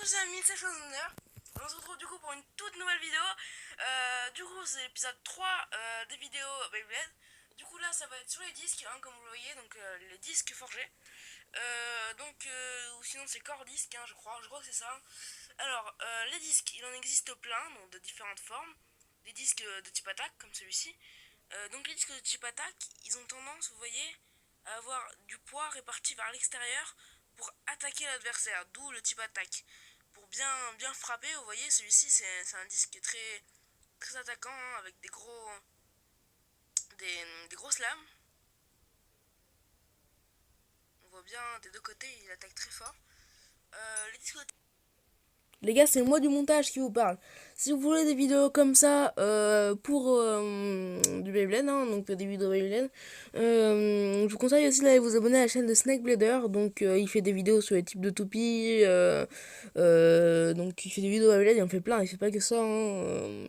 les amis, c'est Choseneur. On se retrouve du coup pour une toute nouvelle vidéo. Du coup, c'est l'épisode 3 des vidéos Beyblade. Du coup, là, ça va être sur les disques, hein, comme vous le voyez, donc les disques forgés. Ou sinon, c'est core disque, hein, je crois que c'est ça. Alors, les disques, il en existe plein, donc de différentes formes. Des disques de type attaque, comme celui-ci. Donc, les disques de type attaque, ils ont tendance, vous voyez, à avoir du poids réparti vers l'extérieur pour attaquer l'adversaire, d'où le type attaque. Pour bien frapper, vous voyez, celui-ci c'est un disque très attaquant, hein, avec des grosses lames. On voit bien des deux côtés, il attaque très fort. Les disques de... Les gars, c'est moi du montage qui vous parle. Si vous voulez des vidéos comme ça pour du Beyblade, hein, donc des vidéos Beyblade, je vous conseille aussi d'aller vous abonner à la chaîne de Snake Blader. Donc il fait des vidéos sur les types de toupies, donc il fait des vidéos Beyblade, il en fait plein, il fait pas que ça. Hein.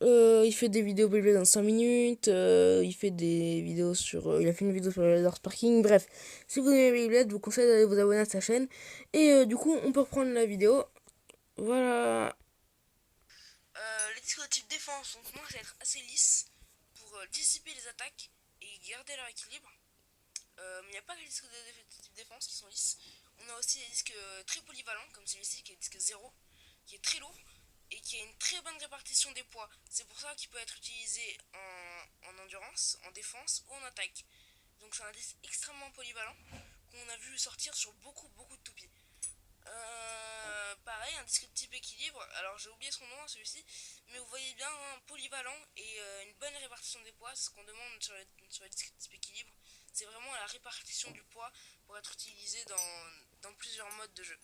Il fait des vidéos Beyblade dans 5 minutes, il fait des vidéos il a fait une vidéo sur le laser sparking, bref. Si vous aimez Beyblade, je vous conseille d'aller vous abonner à sa chaîne. Et du coup, on peut reprendre la vidéo. Voilà. Les disques de type défense ont tendance à être assez lisses pour dissiper les attaques et garder leur équilibre. Mais il n'y a pas que les disques de type défense qui sont lisses. On a aussi des disques très polyvalents, comme celui-ci qui est le disque 0, qui est très lourd et qui a une très bonne répartition des poids. C'est pour ça qu'il peut être utilisé en endurance, en défense ou en attaque. Donc c'est un disque extrêmement polyvalent qu'on a vu sortir sur beaucoup de toupies. Pareil, un disque de type équilibre. Alors j'ai oublié son nom, celui-ci, mais vous voyez bien, hein, polyvalent et une bonne répartition des poids. C'est ce qu'on demande sur les disques de type équilibre. C'est vraiment la répartition du poids pour être utilisé dans plusieurs modes de jeu.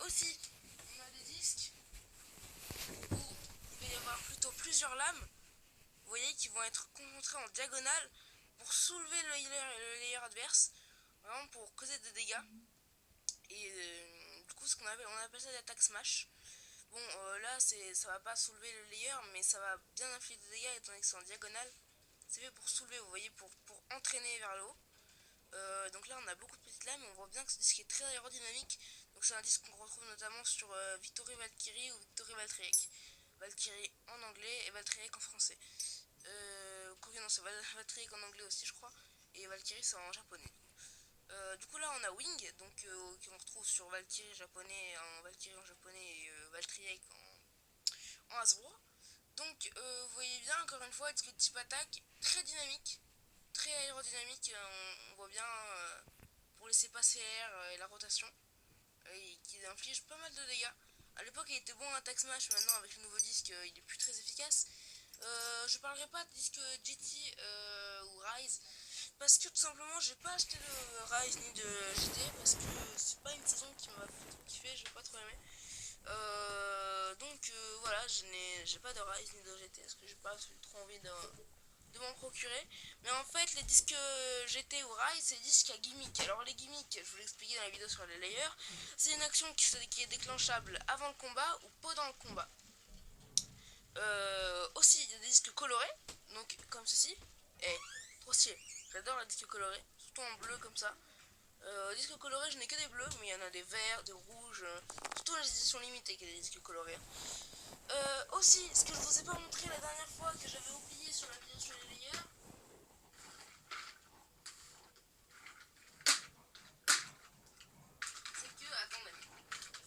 Aussi, on a des disques où il va y avoir plutôt plusieurs lames, vous voyez, qui vont être concentrées en diagonale pour soulever le layer adverse, vraiment pour causer des dégâts. Et du coup, on appelle ça l'attaque smash. Bon, là, ça va pas soulever le layer, mais ça va bien infliger des dégâts étant donné que c'est en diagonale. C'est fait pour soulever, vous voyez, pour entraîner vers le haut. Donc là, on a beaucoup de petites lames, on voit bien que ce disque est très aérodynamique. Donc c'est un disque qu'on retrouve notamment sur Victory Valkyrie ou Victory Valtryek. Valkyrie en anglais et Valtryek en français. Non, c'est Valtryek en anglais aussi, je crois. Et Valkyrie, c'est en japonais. Du coup là on a Wing, donc qu'on retrouve sur Valkyrie en japonais et Valtryek en Hasbro. Donc vous voyez bien encore une fois que le type attaque très dynamique, très aérodynamique, on voit bien pour laisser passer l'air et la rotation, et qui inflige pas mal de dégâts. À l'époque il était bon en attaque smash, maintenant avec le nouveau disque il est plus très efficace. Je parlerai pas de disque GT ou Rise parce que tout simplement j'ai pas acheté de Rise ni de GT parce que c'est pas une saison qui m'a fait trop kiffer, j'ai pas trop aimé. Voilà, j'ai pas de Rise ni de GT parce que j'ai pas trop envie de m'en procurer. Mais en fait, les disques GT ou Rise, c'est des disques à gimmick. Alors, les gimmicks, je vous l'ai expliqué dans la vidéo sur les layers, c'est une action qui est déclenchable avant le combat ou pendant le combat. Aussi, il y a des disques colorés, donc comme ceci. Et trop stylé. J'adore les disques colorés, surtout en bleu comme ça. Disques colorés, je n'ai que des bleus, mais il y en a des verts, des rouges. Surtout dans les éditions limitées qu'il y a des disques colorés. Aussi, ce que je vous ai pas montré la dernière fois, que j'avais oublié sur la vidéo sur les layers, c'est que, attendez, je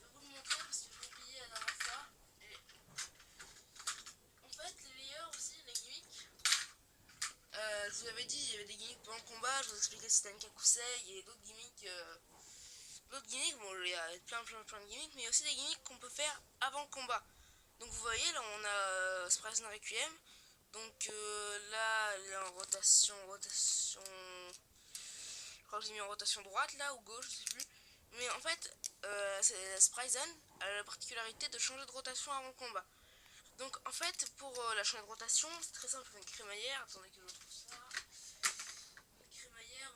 vais vous le montrer parce que j'ai oublié la dernière fois. Et en fait, les layers aussi, les gimmicks, je vous avais dit, il y avait des gimmicks pendant le combat, je vous expliquais que c'était un kakusei, et d'autres gimmicks. Bon, il y a plein de gimmicks, mais il y a aussi des gimmicks qu'on peut faire avant le combat. Donc vous voyez, là on a Sprite Requiem. Donc là, elle est en rotation. Je crois que j'ai mis en rotation droite là ou gauche, je sais plus. Mais en fait, Spryzen a la particularité de changer de rotation avant le combat. Donc en fait, pour la changer de rotation, c'est très simple, une crémaillère. Attendez que je trouve ça. Une crémaillère.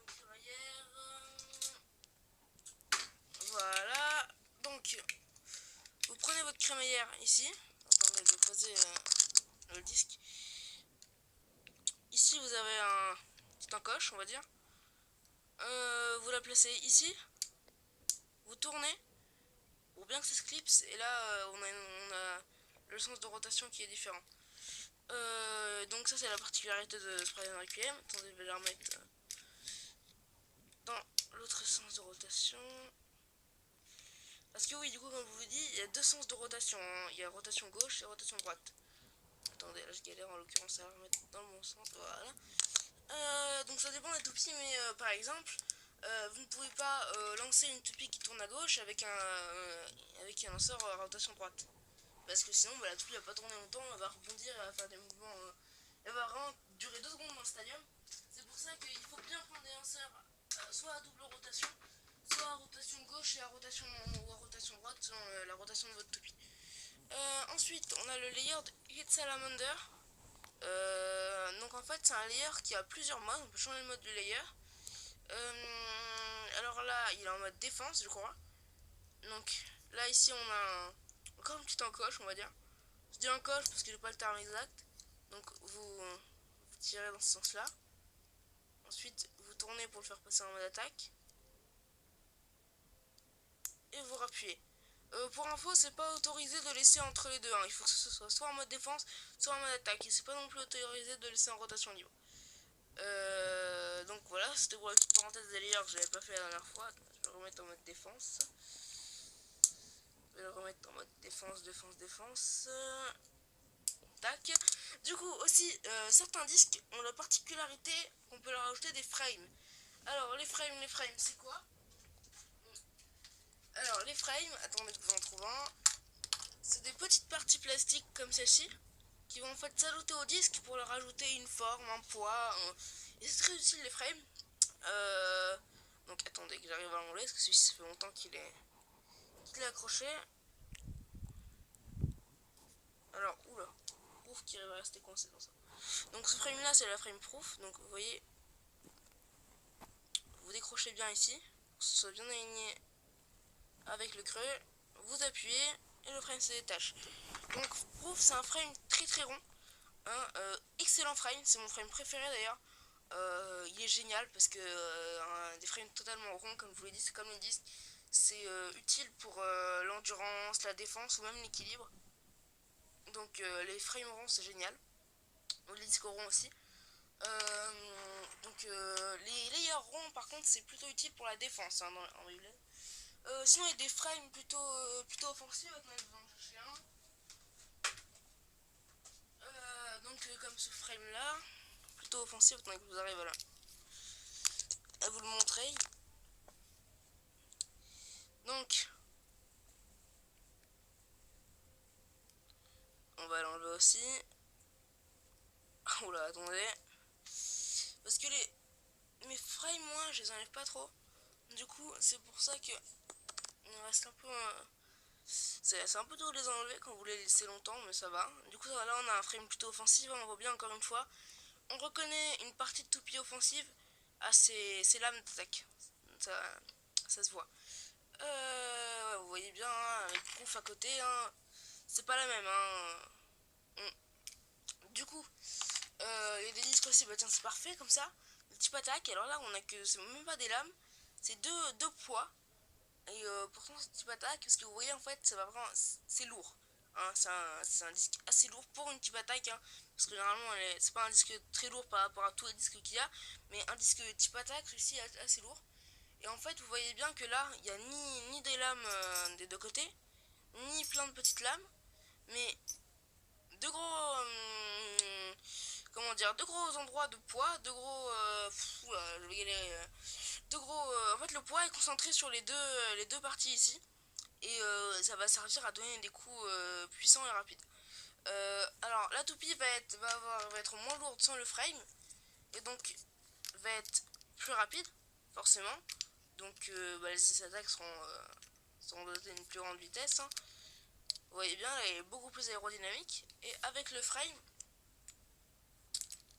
Voilà. Donc, vous prenez votre crémaillère ici. Attendez, je vais poser le disque. Ici, vous avez un petit encoche, on va dire. Vous la placez ici. Vous tournez. pour bien que ça se clipse. Et là, on a le sens de rotation qui est différent. Donc ça c'est la particularité de Sprite Requiem. Attendez, je vais la remettre dans l'autre sens de rotation. Parce que oui, du coup, comme je vous dis, il y a deux sens de rotation, hein. Il y a rotation gauche et rotation droite. Attendez, là je galère en l'occurrence à la remettre dans le bon sens. Voilà. Donc ça dépend des toupies, mais par exemple, vous ne pouvez pas lancer une toupie qui tourne à gauche avec un lanceur à rotation droite. Parce que sinon, bah, la toupie va pas tourner longtemps, elle va rebondir, elle va faire des mouvements. Elle va vraiment durer 2 secondes dans le stadium. C'est pour ça qu'il faut bien prendre des lanceurs soit à double rotation, soit à rotation gauche et à rotation droite, selon la rotation de votre toupie. Ensuite, on a le layer de Hit Salamander. Donc en fait, c'est un layer qui a plusieurs modes. On peut changer le mode du layer. Alors là, il est en mode défense, je crois. Donc là, ici, on a encore une petite encoche, on va dire. Je dis encoche parce que j'ai pas le terme exact. Donc vous tirez dans ce sens-là. Ensuite, vous tournez pour le faire passer en mode attaque. Et vous rappuyez. Pour info, c'est pas autorisé de laisser entre les deux, hein. Il faut que ce soit soit en mode défense, soit en mode attaque. Et c'est pas non plus autorisé de laisser en rotation libre. Donc voilà, c'était pour la petite parenthèse des layers que j'avais pas fait la dernière fois. Je vais le remettre en mode défense. Je vais le remettre en mode défense, défense, défense. Tac. Du coup, aussi, certains disques ont la particularité qu'on peut leur ajouter des frames. Alors, les frames, c'est quoi? Alors, les frames, attendez que vous en trouvez un. C'est des petites parties plastiques comme celle-ci qui vont en fait s'ajouter au disque pour leur ajouter une forme, un poids. Et c'est très utile les frames. Donc attendez que j'arrive à l'enlever parce que celui-ci ça fait longtemps qu'il est accroché. Alors, oula, proof qui va rester coincé dans ça. Donc ce frame là c'est la frame proof. Donc vous voyez, vous décrochez bien ici pour que ce soit bien aligné avec le creux. Vous appuyez et le frame se détache. Donc proof c'est un frame très très rond. Excellent frame, c'est mon frame préféré d'ailleurs. Il est génial parce que des frames totalement ronds, comme je vous l'ai dit, c'est comme les disques. C'est utile pour l'endurance, la défense ou même l'équilibre. Donc les frames ronds c'est génial. Ou les disques ronds aussi. Les layers ronds par contre c'est plutôt utile pour la défense, hein, en Beyblade. Sinon il y a des frames plutôt offensifs. Attendez, je vais en chercher un. Comme ce frame là, plutôt offensif. Attendez que vous arrivez à vous le montrer. Donc on va l'enlever aussi. Oula, attendez. Parce que mes frames, moi, je les enlève pas trop. Du coup, c'est pour ça que il reste un peu. C'est un peu dur de les enlever quand vous les laissez longtemps, mais ça va. Du coup, là, on a un frame plutôt offensif. On voit bien encore une fois. On reconnaît une partie de toupie offensive à ces lames d'attaque. Ça se voit. Ouais, vous voyez bien, hein, avec proof à côté, hein, c'est pas la même. Du coup, il y a des disques aussi, bah tiens, c'est parfait comme ça. Le type attaque, alors là, on a que, c'est même pas des lames, c'est deux poids. Et pourtant, c'est type attaque, parce que vous voyez, en fait, ça va vraiment, c'est lourd. Hein, c'est un disque assez lourd pour une type attaque, hein, parce que généralement, c'est pas un disque très lourd par rapport à tous les disques qu'il y a, mais un disque type attaque, celui-ci est assez lourd. Et en fait, vous voyez bien que là, il n'y a ni des lames des deux côtés, ni plein de petites lames, mais deux gros comment dire, deux gros endroits de poids, je vais galérer, deux gros en fait le poids est concentré sur les deux parties ici et ça va servir à donner des coups puissants et rapides. Alors la toupie va être moins lourde sans le frame et donc va être plus rapide forcément. Donc les attaques seront dotées d'une plus grande vitesse, hein. Vous voyez bien, elle est beaucoup plus aérodynamique. Et avec le frame,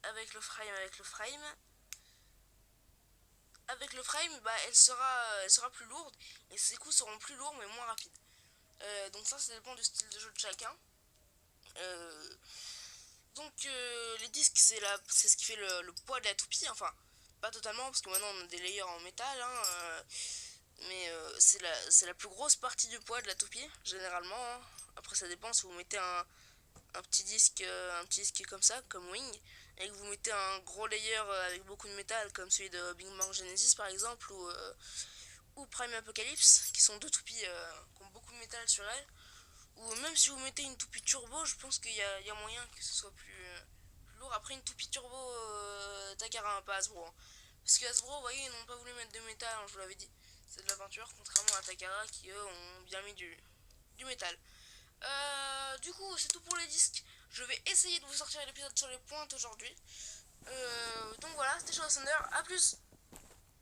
elle sera plus lourde et ses coups seront plus lourds mais moins rapides. Donc ça dépend du style de jeu de chacun. Les disques c'est ce qui fait le poids de la toupie, enfin pas totalement parce que maintenant on a des layers en métal, hein. Mais c'est la plus grosse partie du poids de la toupie, généralement, hein. Après, ça dépend si vous mettez un petit disque comme ça, comme Wing, et que vous mettez un gros layer avec beaucoup de métal, comme celui de Big Bang Genesis par exemple, ou Prime Apocalypse, qui sont deux toupies qui ont beaucoup de métal sur elles. Ou même si vous mettez une toupie turbo, je pense qu'il y a moyen que ce soit plus lourd. Après, une toupie turbo Takara, hein, pas Hasbro, hein. Parce que Hasbro, vous voyez, ils n'ont pas voulu mettre de métal, hein, je vous l'avais dit. C'est de la peinture, contrairement à Takara qui, eux, ont bien mis du métal. Du coup, c'est tout pour les disques. Je vais essayer de vous sortir l'épisode sur les pointes aujourd'hui. Donc voilà, c'était Shadow Thunder. A plus!